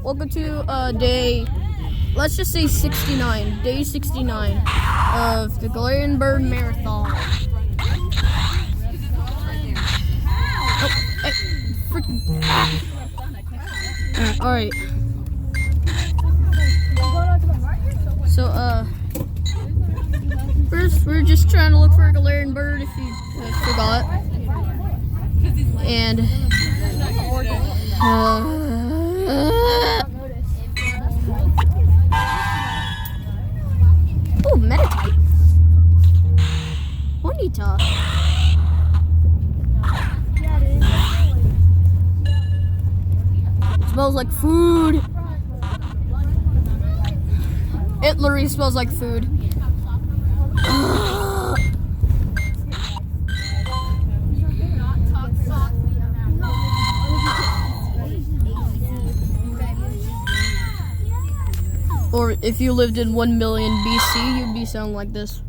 Welcome to day, let's just say 69, day 69 of the Galarian Bird Marathon. Oh, hey, freaking. Alright. So, first we're just trying to look for a Galarian bird if you forgot. And, oh, Meditite. Bonita. It smells like food. It literally smells like food. Or if you lived in 1 million BC, you'd be sounding like this.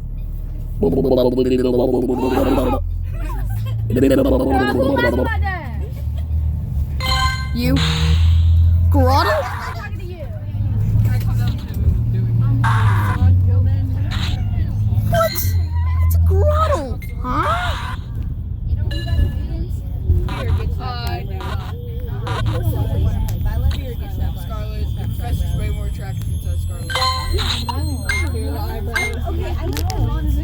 You? Grotto? What? It's a grotto, huh?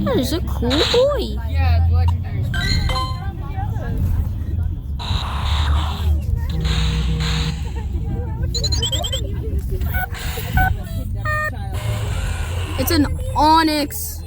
That is a cool boy. Yeah, it's legendary. It's an onyx.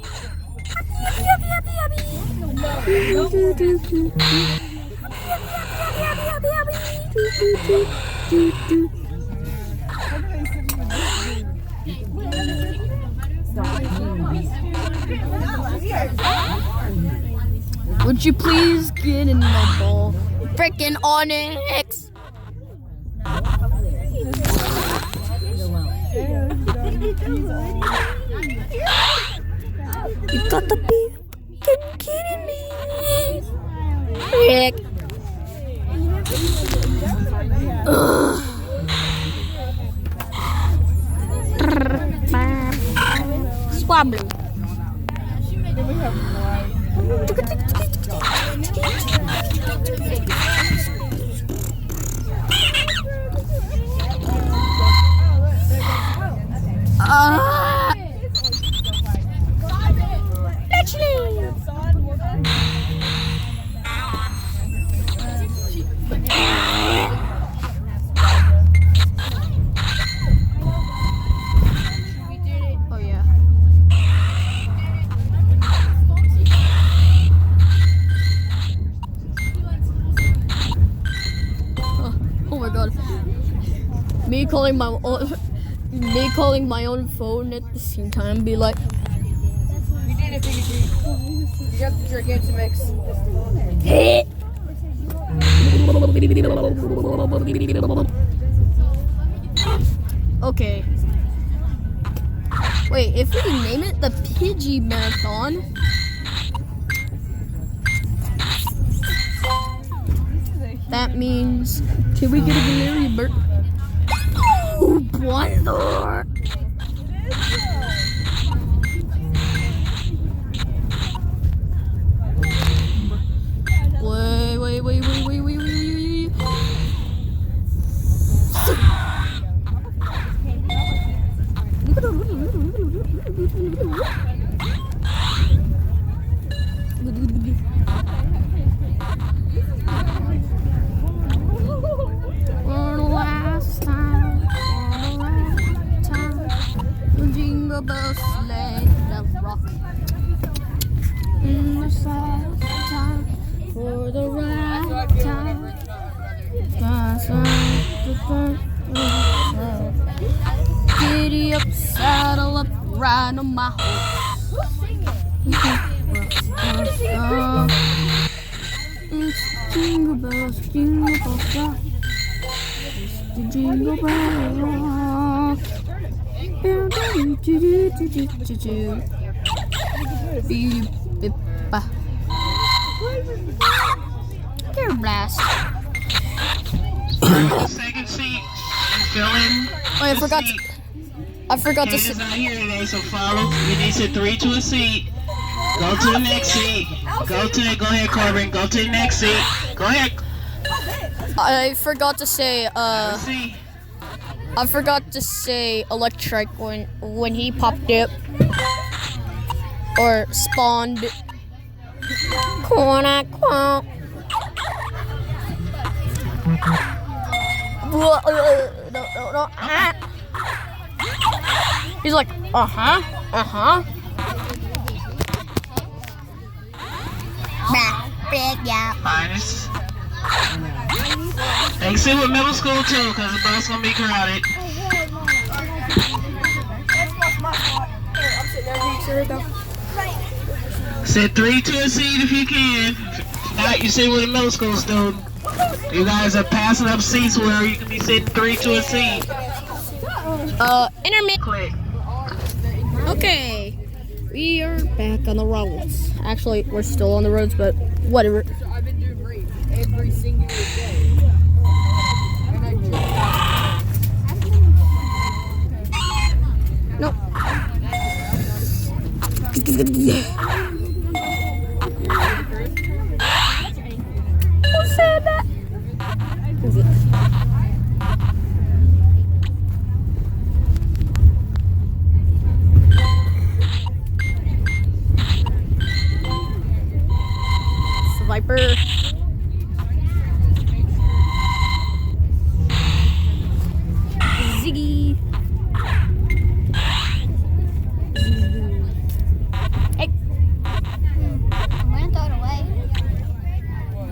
Would you please get in my ball? Frickin' onyx! You gotta be kidding me! Rick! Squabbling. Me calling my own phone at the same time, be like, You did it, Pikachu. You got the Gigantomix. Okay. Wait, if we name it the Pidgey Marathon, that means, can we get a Galarian bird? Oh, brother! Wait. Jingle bells sleigh bells rock in the sad time for the right time. Giddy up, saddle up, ride on my horse. It's jingle bells rock. It's the jingle bells rock. Air blast. Second seat. fill in. Oh, I forgot to Kate is not here today, so follow. You need to 3 to a seat. Go to the next seat. Go ahead, Corbin. Go to the next seat. Go ahead. I forgot to say, Let's see. I forgot to say electric when he popped up or spawned. Corner quack. No. He's like, uh-huh. Minus. Exit with middle school too, because the bus gonna be crowded. Sit 3 to a seat if you can. If not, you sit with a middle school student. You guys are passing up seats where you can be sitting 3 to a seat. Intermittent. Click. Okay, we are back on the roads. Actually, we're still on the roads, but whatever. I've been doing great every single day. And I No. Who said that? Is it? Viper. Ziggy. Hey. I'm gonna throw it away.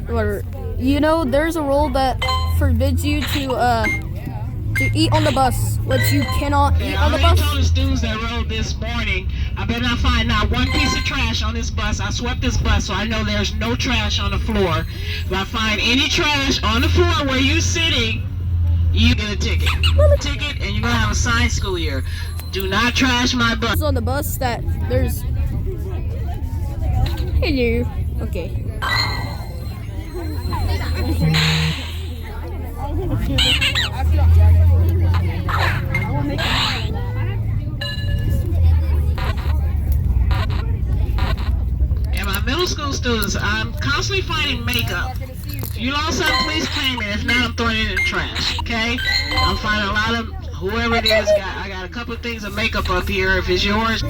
Whatever. You know, there's a rule that forbids you to eat on the bus, which you cannot eat on the I bus. told the students that rode this morning, I better not find not one piece of trash on this bus. I swept this bus, so I know there's no trash on the floor. If I find any trash on the floor where you're sitting, you get a ticket. And you're gonna have a signed school year. Do not trash my bus. On the bus that there's. Hello. Okay. And my middle school students, I'm constantly finding makeup. If you lost something, please claim it. If not, I'm throwing it in the trash. Okay? I'm finding a lot of whoever it is. I got a couple of things of makeup up here. If it's yours.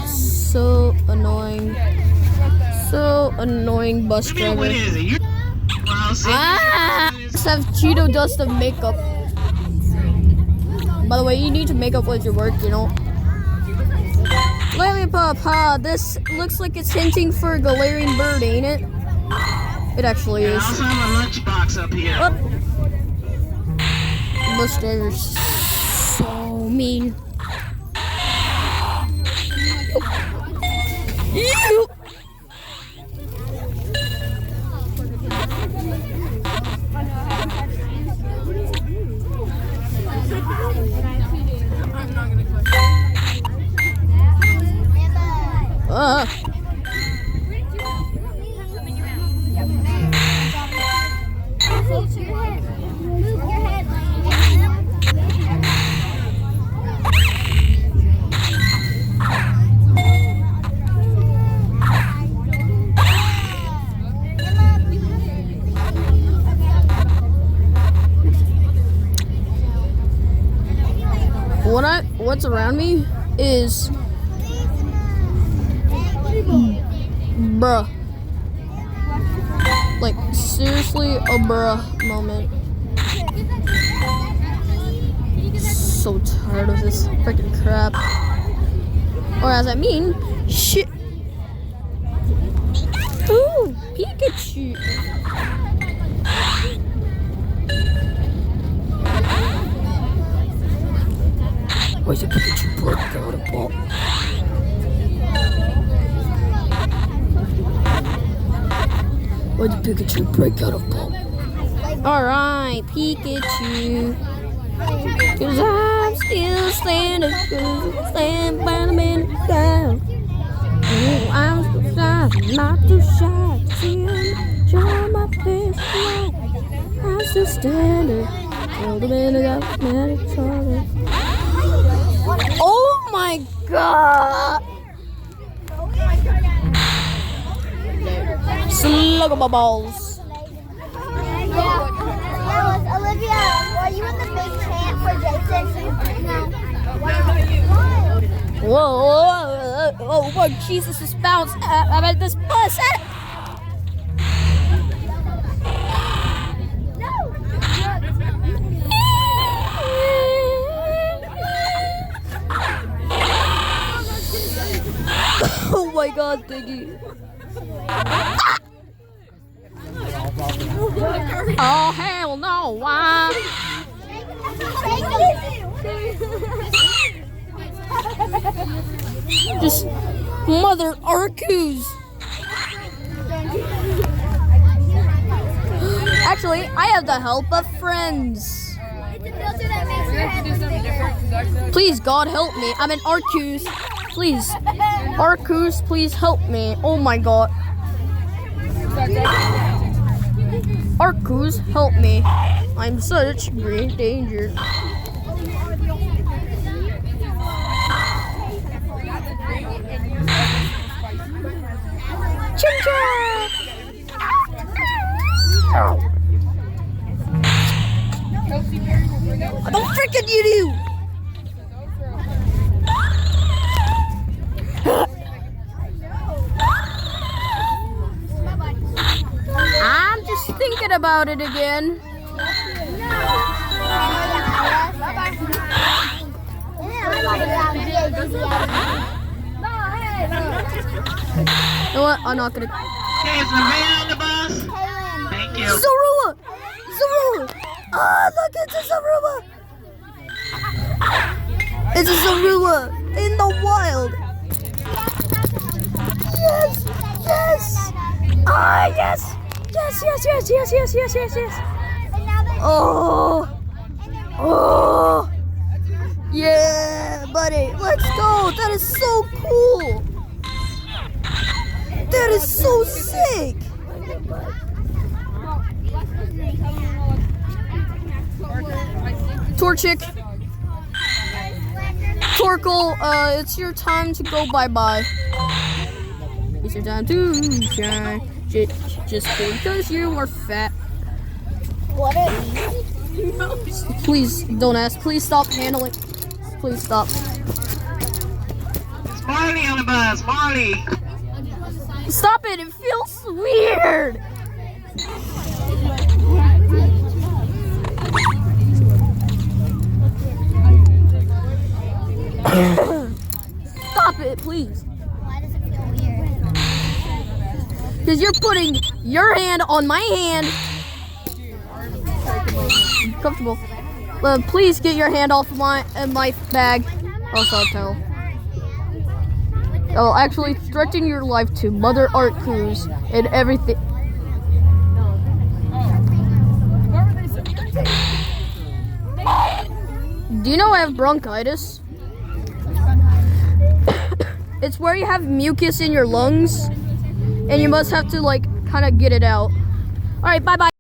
So annoying. So annoying, bus driver. What is it? You Just have Cheeto dust of makeup. By the way, you need to make up with your work, you know. Lollipop, this looks like it's hinting for a galarian bird, ain't it? It actually I is. also have a lunchbox up here. What? Bus driver's so mean. Ew. What's around me is bruh. Like seriously a bruh moment. So tired of this freaking crap. Or as I mean, shit. Ooh, Pikachu. Where's the Pikachu break out of ball? Where'd the Pikachu break out of ball? Alright, Pikachu. Cause I'm still standing, stand by the man down. Oh, I'm so shy, not too shy to see him, show my face. I'm still standing, Oh my god! Slug of my balls. Olivia, were you in the big chant for Jason? No. Whoa, Jesus is bounced at this bus. Oh my god, Diggy. Oh hell no, why? Just Mother Arcus. Actually, I have the help of friends. Please, God help me. I'm an Arcus. Please. Arcus, please help me. Oh my god. Arcus, help me. I'm such great danger. Ching-chong! I don't freaking you! I'm just thinking about it again. You know what? I'm not gonna. Okay, is Nevaeh on the bus? Thank you. Zorua! Ah, look, it's a Zorua! It's a Zorua in the wild. Yes! Ah, yes! Yes! Oh! Yeah, buddy, let's go! That is so cool! That is so sick! Torchic, Torkoal, it's your time to go bye-bye. It's your time to shine. Just because you are fat. What are you? Please, don't ask. Please stop handling. Please stop. It's Marley on the bus. Marley. Stop it. It feels weird. Stop it, please. Why does it feel weird? Because you're putting your hand on my hand. Comfortable. Please get your hand off my bag. Also, tell. Oh, actually threaten your life to Mother Arcus and everything. Do you know I have bronchitis? It's where you have mucus in your lungs and you must have to like kind of get it out. All right, bye-bye.